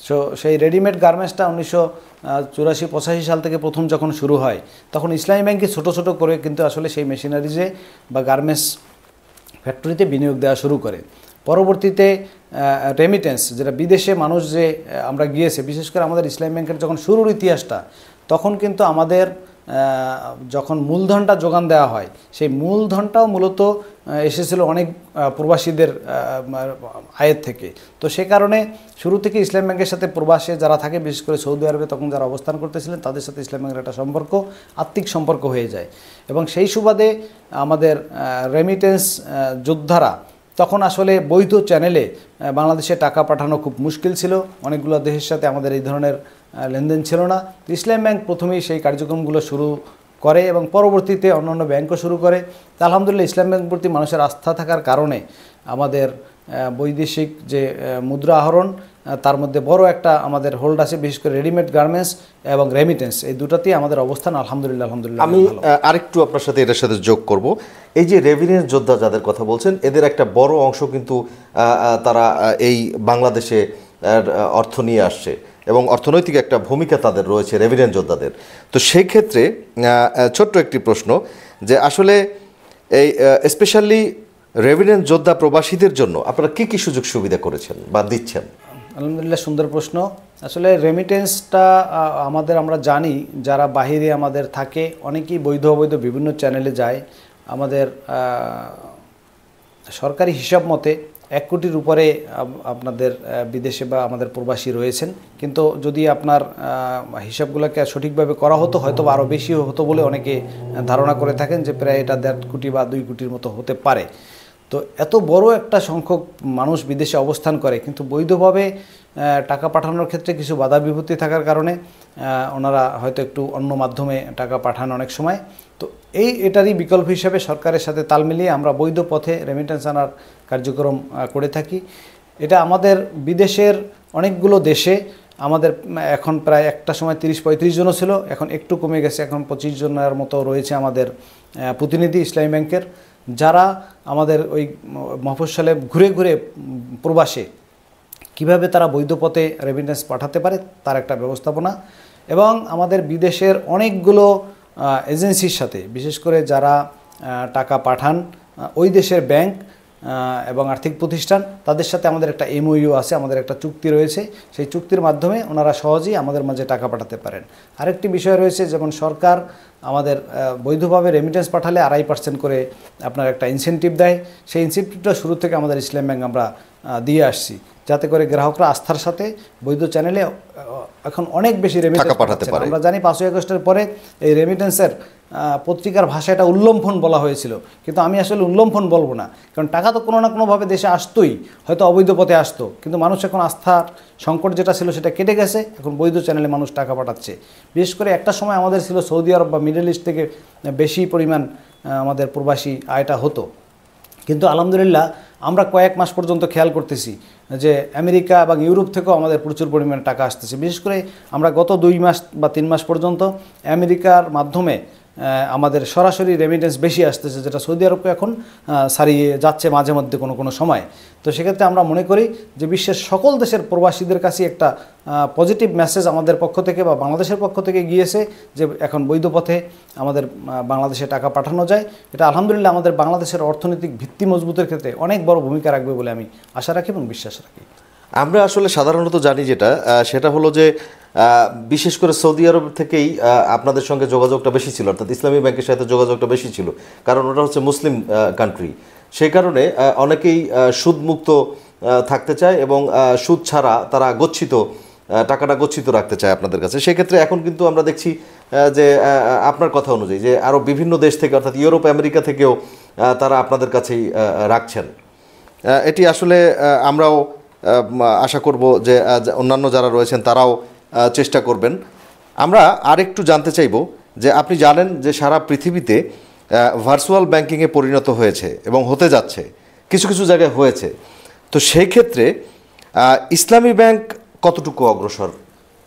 সো সেই রেডিমেড গার্মেন্টসটা 1984-85 সাল থেকে প্রথম যখন শুরু হয়, তখন ইসলামী ব্যাংকে ছোট ছোট করে কিন্তু আসলে সেই মেশিনারিজে বা গার্মেন্টস ফ্যাক্টরিতে বিনিয়োগ দেওয়া শুরু করে। পরবর্তীতে রেমিটেন্স, যেটা বিদেশে মানুষ যে আমরা গিয়েছে, বিশেষ করে আমাদের ইসলামী ব্যাংকের যখন শুরুর ইতিহাসটা, তখন কিন্তু আমাদের যখন মূলধনটা যোগান দেওয়া হয়, সেই মূলধনটাও মূলত এসেছিল অনেক প্রবাসীদের আয়ের থেকে। তো সে কারণে শুরু থেকে ইসলাম ব্যাংকের সাথে প্রবাসী যারা থাকে, বিশেষ করে সৌদি আরবে তখন যারা অবস্থান করতেছিলেন, তাদের সাথে ইসলাম ব্যাংকের একটা সম্পর্ক, আত্মিক সম্পর্ক হয়ে যায়। এবং সেই সুবাদে আমাদের রেমিটেন্স যোদ্ধারা তখন আসলে বৈধ চ্যানেলে বাংলাদেশে টাকা পাঠানো খুব মুশকিল ছিল, অনেকগুলো দেশের সাথে আমাদের এই ধরনের লেনদেন ছিল না। ইসলাম ব্যাংক প্রথমেই সেই কার্যক্রমগুলো শুরু করে এবং পরবর্তীতে অন্যান্য ব্যাংকও শুরু করে। আলহামদুলিল্লাহ, ইসলাম ব্যাংক প্রতি মানুষের আস্থা থাকার কারণে আমাদের বৈদেশিক যে মুদ্রা আহরণ, তার মধ্যে বড় একটা আমাদের হোল্ড আছে, বিশেষ করে রেডিমেড গার্মেন্টস এবং রেমিটেন্স, এই দুটাতেই আমাদের অবস্থান আলহামদুলিল্লাহ। আমি আরেকটু আপনার সাথে এটার সাথে যোগ করব। এই যে রেভিনিউ যোদ্ধা যাদের কথা বলছেন, এদের একটা বড় অংশ কিন্তু তারা এই বাংলাদেশে অর্থ নিয়ে আসছে এবং অর্থনৈতিক একটা ভূমিকা তাদের রয়েছে রেভিনিউ যোদ্ধাদের। তো সেই ক্ষেত্রে ছোট্ট একটি প্রশ্ন, যে আসলে এই স্পেশালি রেভিনিউ যোদ্ধা প্রবাসীদের জন্য আপনারা কী কী সুযোগ সুবিধা করেছেন বা দিচ্ছেন? আলহামদুলিল্লাহ, সুন্দর প্রশ্ন। আসলে রেমিটেন্সটা আমরা জানি, যারা বাহিরে আমাদের থাকে অনেকেই বৈধ অবৈধ বিভিন্ন চ্যানেলে যায়। আমাদের সরকারি হিসাব মতে 1 কোটির উপরে আপনাদের বিদেশে বা আমাদের প্রবাসী রয়েছেন, কিন্তু যদি আপনার হিসাবগুলোকে সঠিকভাবে করা হতো হয়তো আরও বেশি হতো বলে অনেকে ধারণা করে থাকেন, যে প্রায় এটা 1.5 কোটি বা 2 কোটির মতো হতে পারে। তো এত বড় একটা সংখ্যক মানুষ বিদেশে অবস্থান করে, কিন্তু বৈধভাবে টাকা পাঠানোর ক্ষেত্রে কিছু বাধা বিপত্তি থাকার কারণে ওনারা হয়তো একটু অন্য মাধ্যমে টাকা পাঠান অনেক সময়। তো এটারই বিকল্প হিসেবে সরকারের সাথে তাল মিলিয়ে আমরা বৈধ পথে রেমিটেন্স আনার কার্যক্রম করে থাকি। এটা আমাদের বিদেশের অনেকগুলো দেশে আমাদের এখন প্রায় একটা সময় 30-35 জনও ছিল, এখন একটু কমে গেছে, এখন 25 জনের মতো রয়েছে আমাদের প্রতিনিধি ইসলামী ব্যাংকের, যারা আমাদের ওই মফস্বলে ঘুরে ঘুরে প্রবাসে কিভাবে তারা বৈধ পথে রেমিটেন্স পাঠাতে পারে তার একটা ব্যবস্থাপনা। এবং আমাদের বিদেশের অনেকগুলো এজেন্সির সাথে, বিশেষ করে যারা টাকা পাঠান ওই দেশের ব্যাংক এবং আর্থিক প্রতিষ্ঠান, তাদের সাথে আমাদের একটা MOU আছে, আমাদের একটা চুক্তি রয়েছে। সেই চুক্তির মাধ্যমে ওনারা সহজেই আমাদের মাঝে টাকা পাঠাতে পারেন। আরেকটি বিষয় রয়েছে, যেমন সরকার আমাদের বৈধভাবে রেমিটেন্স পাঠালে 2.5% করে আপনার একটা ইনসেন্টিভ দেয়। সেই ইনসেন্টিভটা শুরু থেকে আমাদের ইসলাম ব্যাংক আমরা দিয়ে আসছি, যাতে করে গ্রাহকরা আস্থার সাথে বৈধ চ্যানেলে এখন অনেক বেশি রেমিটেন্স পাঠাতে পারে। আমরা জানি 5ই আগস্টের পরে এই রেমিটেন্সের পত্রিকার ভাষায় এটা উল্লম্ফন বলা হয়েছিল, কিন্তু আমি আসলে উল্লম্ফন বলবো না, কারণ টাকা তো কোনো না কোনোভাবে দেশে আসতোই, হয়তো অবৈধ পথে আসতো, কিন্তু মানুষ এখন আস্থার সংকট যেটা ছিল সেটা কেটে গেছে, এখন বৈধ চ্যানেলে মানুষ টাকা পাঠাচ্ছে। বিশেষ করে একটা সময় আমাদের ছিল সৌদি আরব বা মিডল ইস্ট থেকে বেশি পরিমাণ আমাদের প্রবাসী আয়টা হতো, কিন্তু আলহামদুলিল্লাহ আমরা কয়েক মাস পর্যন্ত খেয়াল করতেছি যে আমেরিকা এবং ইউরোপ থেকেও আমাদের প্রচুর পরিমাণে টাকা আসতেছে। বিশেষ করে আমরা গত 2 মাস বা 3 মাস পর্যন্ত আমেরিকার মাধ্যমে আমাদের সরাসরি রেমিটেন্স বেশি আসতেছে, যেটা সৌদি আরবকে এখন ছাড়িয়ে যাচ্ছে মাঝে মধ্যে কোনো সময়। তো সেক্ষেত্রে আমরা মনে করি যে বিশ্বের সকল দেশের প্রবাসীদের কাছে একটা পজিটিভ মেসেজ আমাদের পক্ষ থেকে বা বাংলাদেশের পক্ষ থেকে গিয়েছে যে এখন বৈধ পথে আমাদের বাংলাদেশে টাকা পাঠানো যায়। এটা আলহামদুলিল্লাহ আমাদের বাংলাদেশের অর্থনৈতিক ভিত্তি মজবুতের ক্ষেত্রে অনেক বড় ভূমিকা রাখবে বলে আমি আশা রাখি এবং বিশ্বাস রাখি। আমরা আসলে সাধারণত জানি সেটা হলো যে বিশেষ করে সৌদি আরব থেকেই আপনাদের সঙ্গে যোগাযোগটা বেশি ছিল, অর্থাৎ ইসলামী ব্যাংকের সাথে যোগাযোগটা বেশি ছিল, কারণ ওটা হচ্ছে মুসলিম কান্ট্রি। সেই কারণে অনেকেই সুদমুক্ত থাকতে চায় এবং সুদ ছাড়া তারা টাকাটা গচ্ছিত রাখতে চায় আপনাদের কাছে। সেক্ষেত্রে এখন কিন্তু আমরা দেখছি যে আপনার কথা অনুযায়ী যে আরও বিভিন্ন দেশ থেকে, অর্থাৎ ইউরোপ আমেরিকা থেকেও তারা আপনাদের কাছেই রাখছেন। এটি আসলে আমরাও আশা করব যে অন্যান্য যারা রয়েছেন তারাও চেষ্টা করবেন। আমরা আরেকটু জানতে চাইব যে আপনি জানেন যে সারা পৃথিবীতে ভার্চুয়াল ব্যাংকিংয়ে পরিণত হয়েছে এবং হতে যাচ্ছে, কিছু কিছু জায়গায় হয়েছে। তো সেই ক্ষেত্রে ইসলামী ব্যাংক কতটুকু অগ্রসর?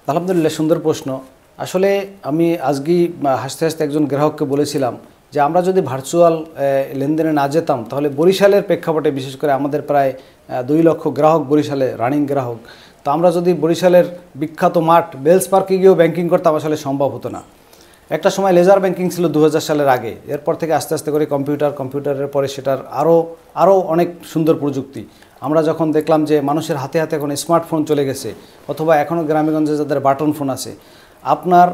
আলহামদুলিল্লাহ, সুন্দর প্রশ্ন। আসলে আমি আজকেই হাসতে হাসতে একজন গ্রাহককে বলেছিলাম যে আমরা যদি ভার্চুয়াল লেনদেনে না যেতাম তাহলে বরিশালের প্রেক্ষাপটে, বিশেষ করে আমাদের প্রায় 2 লক্ষ গ্রাহক বরিশালে রানিং গ্রাহক, তো আমরা যদি বরিশালের বিখ্যাত মাঠ বেলস পার্কে গিয়েও ব্যাংকিং করতাম আসলে সম্ভব হতো না। একটা সময় লেজার ব্যাংকিং ছিল 2000 সালের আগে, এরপর থেকে আস্তে আস্তে করে কম্পিউটারের পরে সেটার আরও অনেক সুন্দর প্রযুক্তি। আমরা যখন দেখলাম যে মানুষের হাতে হাতে এখন স্মার্টফোন চলে গেছে, অথবা এখনও গ্রামেগঞ্জে যাদের বাটন ফোন আছে, আপনার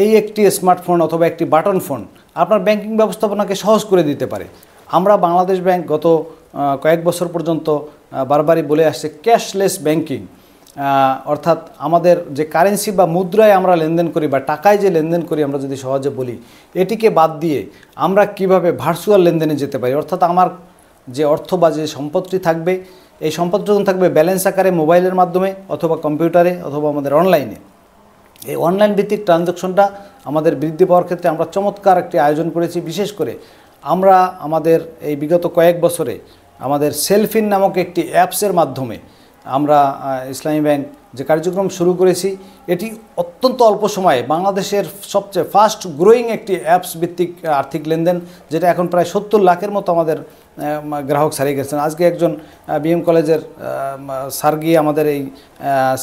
এই একটি স্মার্টফোন অথবা একটি বাটন ফোন আপনার ব্যাংকিং ব্যবস্থাপনাকে সহজ করে দিতে পারে। আমরা বাংলাদেশ ব্যাংক গত কয়েক বছর পর্যন্ত বারবারই বলে আসছে ক্যাশলেস ব্যাংকিং, অর্থাৎ আমাদের যে কারেন্সি বা মুদ্রায় আমরা লেনদেন করি বা টাকায় যে লেনদেন করি আমরা যদি সহজে বলি, এটিকে বাদ দিয়ে আমরা কিভাবে ভার্চুয়াল লেনদেনে যেতে পারি। অর্থাৎ আমার যে অর্থ বা যে সম্পদটি থাকবে, এই সম্পদটি থাকবে ব্যালেন্স আকারে মোবাইলের মাধ্যমে অথবা কম্পিউটারে অথবা আমাদের অনলাইনে। এই অনলাইন ভিত্তিক ট্রানজ্যাকশনটা আমাদের বৃদ্ধি পাওয়ার ক্ষেত্রে আমরা চমৎকার একটি আয়োজন করেছি। বিশেষ করে আমরা আমাদের এই বিগত কয়েক বছরে আমাদের সেলফিন নামক একটি অ্যাপসের মাধ্যমে আমরা ইসলামী ব্যাংক যে কার্যক্রম শুরু করেছি, এটি অত্যন্ত অল্প সময়ে বাংলাদেশের সবচেয়ে ফাস্ট গ্রোয়িং একটি অ্যাপস ভিত্তিক আর্থিক লেনদেন, যেটা এখন প্রায় 70 লাখের মতো আমাদের গ্রাহক ছাড়িয়ে গেছেন। আজকে একজন BM কলেজের স্যার গিয়ে আমাদের এই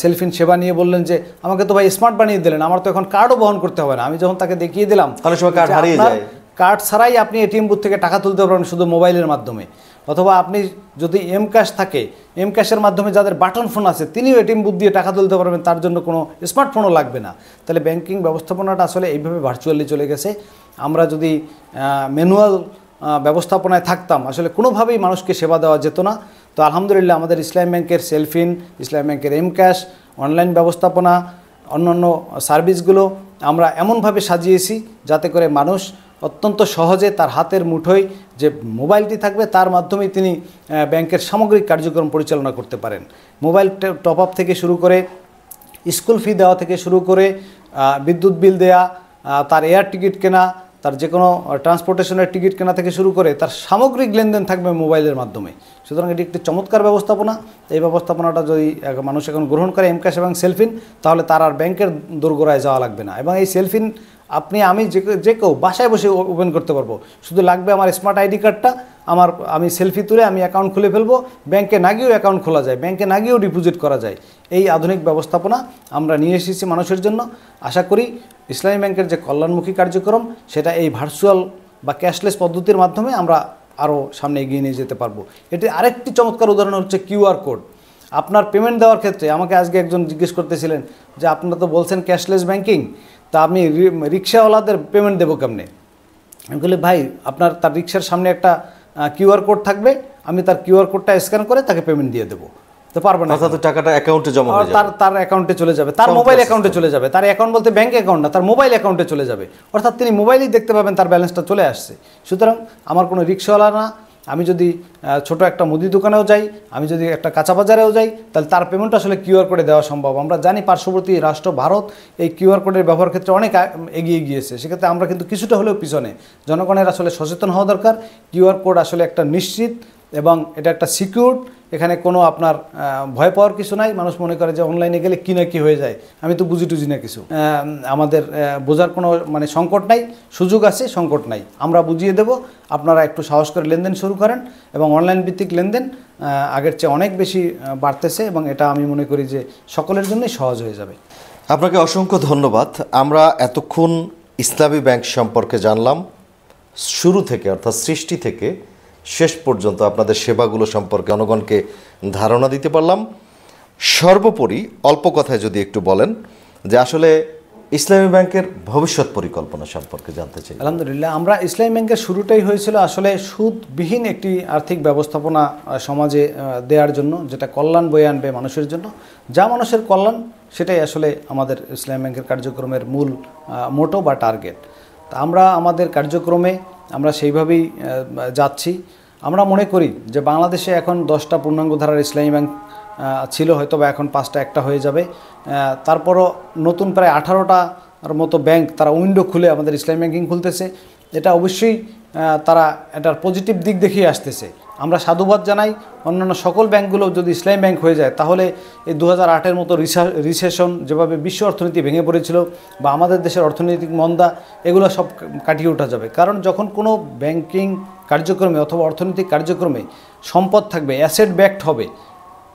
সেলফিন সেবা নিয়ে বললেন যে আমাকে তো ভাই স্মার্ট বানিয়ে দিলেন, আমার তো এখন কার্ডও বহন করতে হবে না। আমি যখন তাকে দেখিয়ে দিলাম অনেক সময় কার্ড হারিয়ে যায়, কার্ড ছাড়াই আপনি ATM বুথ থেকে টাকা তুলতে পারবেন শুধু মোবাইলের মাধ্যমে, অথবা আপনি যদি এম-ক্যাশ থাকে, এম-ক্যাশের মাধ্যমে যাদের বাটন ফোন আছে তিনিও ATM বুথ দিয়ে টাকা তুলতে পারবেন, তার জন্য কোনো স্মার্টফোনও লাগবে না। তাহলে ব্যাংকিং ব্যবস্থাপনাটা আসলে এইভাবে ভার্চুয়ালি চলে গেছে। আমরা যদি ম্যানুয়াল ব্যবস্থাপনায় থাকতাম আসলে কোনোভাবেই মানুষকে সেবা দেওয়া যেত না। তো আলহামদুলিল্লাহ আমাদের ইসলামী ব্যাংকের সেলফিন, ইসলামী ব্যাংকের এম-ক্যাশ, অনলাইন ব্যবস্থাপনা, অন্যান্য সার্ভিসগুলো আমরা এমনভাবে সাজিয়েছি যাতে করে মানুষ অত্যন্ত সহজে তার হাতের মুঠোয় যে মোবাইলটি থাকবে তার মাধ্যমেই তিনি ব্যাংকের সামগ্রিক কার্যক্রম পরিচালনা করতে পারেন। মোবাইল টপ আপ থেকে শুরু করে স্কুল ফি দেওয়া থেকে শুরু করে বিদ্যুৎ বিল দেয়া, তার এয়ার টিকিট কেনা, তার যে কোনো ট্রান্সপোর্টেশনের টিকিট কেনা থেকে শুরু করে তার সামগ্রিক লেনদেন থাকবে মোবাইলের মাধ্যমে। সুতরাং এটি একটি চমৎকার ব্যবস্থাপনা। এই ব্যবস্থাপনাটা যদি মানুষ এখন গ্রহণ করে এমক্যাশ এবং সেলফিন, তাহলে তার আর ব্যাংকের দোরগোড়ায় যাওয়া লাগবে না। এবং এই সেলফিন আমি যে কেউ বাসায় বসে ওপেন করতে পারবো। শুধু লাগবে আমার স্মার্ট আইডি কার্ডটা, আমি সেলফি তুলে আমি অ্যাকাউন্ট খুলে ফেলবো। ব্যাংকে না গিয়েও অ্যাকাউন্ট খোলা যায়, ব্যাংকে না গিয়েও ডিপোজিট করা যায়। এই আধুনিক ব্যবস্থাপনা আমরা নিয়ে এসেছি মানুষের জন্য। আশা করি ইসলামী ব্যাংকের যে কল্যাণমুখী কার্যক্রম, সেটা এই ভার্চুয়াল বা ক্যাশলেস পদ্ধতির মাধ্যমে আমরা আরও সামনে এগিয়ে নিয়ে যেতে পারবো। এটি আরেকটি চমৎকার উদাহরণ হচ্ছে কিউআর কোড। আপনার পেমেন্ট দেওয়ার ক্ষেত্রে আমাকে আজকে একজন জিজ্ঞেস করতেছিলেন যে আপনারা তো বলছেন ক্যাশলেস ব্যাংকিং, তা আমি রিক্সাওয়ালাদের পেমেন্ট দেবো কেমনে? আমি বলি ভাই, আপনার তার রিক্সার সামনে একটা কিউআর কোড থাকবে, আমি তার কিউআর কোডটা স্ক্যান করে তাকে পেমেন্ট দিয়ে দেবো। তো পারবে না, অর্থাৎ টাকাটা অ্যাকাউন্টে জমা হয়ে যাবে, তার অ্যাকাউন্টে চলে যাবে, তার মোবাইল অ্যাকাউন্টে চলে যাবে। তার অ্যাকাউন্ট বলতে ব্যাংক অ্যাকাউন্ট না, তার মোবাইল অ্যাকাউন্টে চলে যাবে। অর্থাৎ তিনি মোবাইলেই দেখতে পাবেন তার ব্যালেন্সটা চলে আসছে। সুতরাং আমার কোনো রিক্সাওয়ালা না, আমি যদি ছোট একটা মুদি দোকানেও যাই, আমি যদি একটা কাঁচা বাজারেও যাই, তাহলে তার পেমেন্ট আসলে কিউআর কোডে দেওয়া সম্ভব। আমরা জানি পার্শ্ববর্তী রাষ্ট্র ভারত এই কিউআর কোডের ব্যবহার ক্ষেত্রে অনেক এগিয়ে গিয়েছে। সেক্ষেত্রে আমরা কিন্তু কিছুটা হলেও পিছনে। জনগণের আসলে সচেতন হওয়া দরকার। কিউআর কোড আসলে একটা নিশ্চিত এবং এটা একটা সিকিউর। এখানে কোনো আপনার ভয় পাওয়ার কিছু নাই। মানুষ মনে করে যে অনলাইনে গেলে কী না কী হয়ে যায়, আমি তো বুঝি টুঝি না কিছু। আমাদের বোঝার কোনো সংকট নাই, সুযোগ আছে, সংকট নাই। আমরা বুঝিয়ে দেব, আপনারা একটু সাহস করে লেনদেন শুরু করেন। এবং অনলাইন ভিত্তিক লেনদেন আগের চেয়ে অনেক বেশি বাড়তেছে এবং এটা আমি মনে করি যে সকলের জন্যই সহজ হয়ে যাবে। আপনাকে অসংখ্য ধন্যবাদ। আমরা এতক্ষণ ইসলামী ব্যাংক সম্পর্কে জানলাম, শুরু থেকে অর্থাৎ সৃষ্টি থেকে শেষ পর্যন্ত আপনাদের সেবাগুলো সম্পর্কে জনগণকে ধারণা দিতে পারলাম। সর্বোপরি অল্প কথায় যদি একটু বলেন যে আসলে ইসলামী ব্যাংকের ভবিষ্যৎ পরিকল্পনা সম্পর্কে জানতে চাই। আলহামদুলিল্লাহ, আমরা ইসলামী ব্যাংকের শুরুটাই হয়েছিল আসলে সুদবিহীন একটি আর্থিক ব্যবস্থাপনা সমাজে দেওয়ার জন্য, যেটা কল্যাণ বয়ে আনবে মানুষের জন্য। যা মানুষের কল্যাণ, সেটাই আসলে আমাদের ইসলামী ব্যাংকের কার্যক্রমের মূল মোটো বা টার্গেট। তা আমরা আমাদের কার্যক্রমে আমরা সেইভাবেই যাচ্ছি। আমরা মনে করি যে বাংলাদেশে এখন 10টা পূর্ণাঙ্গ ধারার ইসলামী ব্যাংক ছিল, হয়তো বা এখন 5টা একটা হয়ে যাবে। তারপরও নতুন প্রায় 18টার মতো ব্যাংক তারা উইন্ডো খুলে আমাদের ইসলামী ব্যাংকিং খুলতেছে। এটা অবশ্যই তারা এটার পজিটিভ দিক দেখিয়ে আসতেছে। আমরা সাধুবাদ জানাই। অন্যান্য সকল ব্যাংকগুলো যদি ইসলামী ব্যাংক হয়ে যায়, তাহলে এই 2008-এর মতো রিসেশন, যেভাবে বিশ্ব অর্থনীতি ভেঙে পড়েছিল, বা আমাদের দেশের অর্থনৈতিক মন্দা, এগুলো সব কাটিয়ে ওঠা যাবে। কারণ যখন কোনো ব্যাংকিং কার্যক্রমে অথবা অর্থনৈতিক কার্যক্রমে সম্পদ থাকবে, অ্যাসেট ব্যাকড হবে,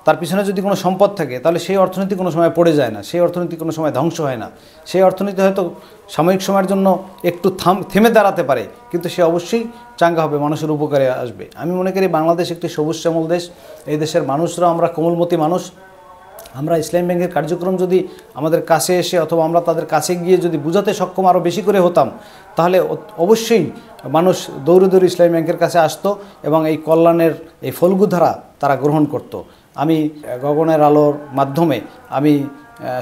তার পিছনে যদি কোনো সম্পদ থাকে, তাহলে সেই অর্থনীতি কোনো সময় পড়ে যায় না, সেই অর্থনীতি কোনো সময় ধ্বংস হয় না। সেই অর্থনীতি হয়তো সাময়িক সময়ের জন্য একটু থেমে দাঁড়াতে পারে, কিন্তু সে অবশ্যই চাঙ্গা হবে, মানুষের উপকারে আসবে। আমি মনে করি বাংলাদেশ একটি সবুজ শ্যামল দেশ। এই দেশের মানুষরা আমরা কোমলমতি মানুষ। আমরা ইসলামী ব্যাংকের কার্যক্রম যদি আমাদের কাছে এসে অথবা আমরা তাদের কাছে গিয়ে যদি বুঝাতে সক্ষম আরও বেশি করে হতাম, তাহলে অবশ্যই মানুষ দৌড়ে দৌড়ে ইসলামী ব্যাংকের কাছে আসতো এবং এই কল্যাণের এই ফলগুধারা তারা গ্রহণ করত। আমি গগনের আলোর মাধ্যমে আমি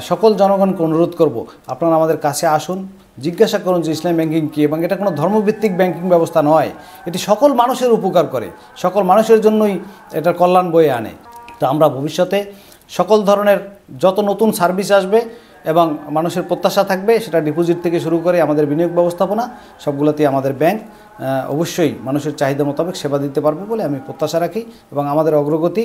সকল জনগণকে অনুরোধ করব, আপনারা আমাদের কাছে আসুন, জিজ্ঞাসা করুন যে ইসলামী ব্যাংকিং কী। এবং এটা কোনো ধর্মভিত্তিক ব্যাংকিং ব্যবস্থা নয়, এটি সকল মানুষের উপকার করে, সকল মানুষের জন্যই এটার কল্যাণ বয়ে আনে। তো আমরা ভবিষ্যতে সকল ধরনের যত নতুন সার্ভিস আসবে এবং মানুষের প্রত্যাশা থাকবে, সেটা ডিপোজিট থেকে শুরু করে আমাদের বিনিয়োগ ব্যবস্থাপনা, সবগুলোতেই আমাদের ব্যাংক অবশ্যই মানুষের চাহিদা মোতাবেক সেবা দিতে পারবে বলে আমি প্রত্যাশা রাখি। এবং আমাদের অগ্রগতি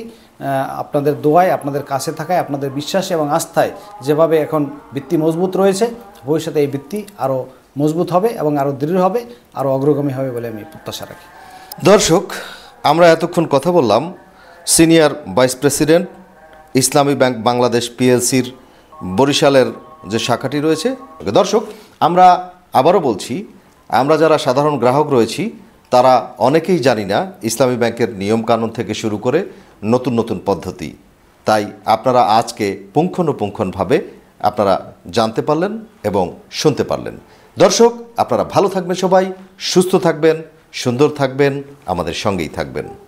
আপনাদের দোয়ায়, আপনাদের কাছে থাকায়, আপনাদের বিশ্বাসে এবং আস্থায় যেভাবে এখন ভিত্তি মজবুত রয়েছে, ভবিষ্যতে এই ভিত্তি আরও মজবুত হবে এবং আরও দৃঢ় হবে, আরও অগ্রগামী হবে বলে আমি প্রত্যাশা রাখি। দর্শক, আমরা এতক্ষণ কথা বললাম সিনিয়র ভাইস প্রেসিডেন্ট ইসলামী ব্যাংক বাংলাদেশ পিএলসির বরিশালের যে শাখাটি রয়েছে। দর্শক, আমরা আবারও বলছি, আমরা যারা সাধারণ গ্রাহক রয়েছি তারা অনেকেই জানি না ইসলামী ব্যাংকের নিয়মকানুন থেকে শুরু করে নতুন নতুন পদ্ধতি। তাই আপনারা আজকে পুঙ্খানুপুঙ্খভাবে আপনারা জানতে পারলেন এবং শুনতে পারলেন। দর্শক, আপনারা ভালো থাকবেন, সবাই সুস্থ থাকবেন, সুন্দর থাকবেন, আমাদের সঙ্গেই থাকবেন।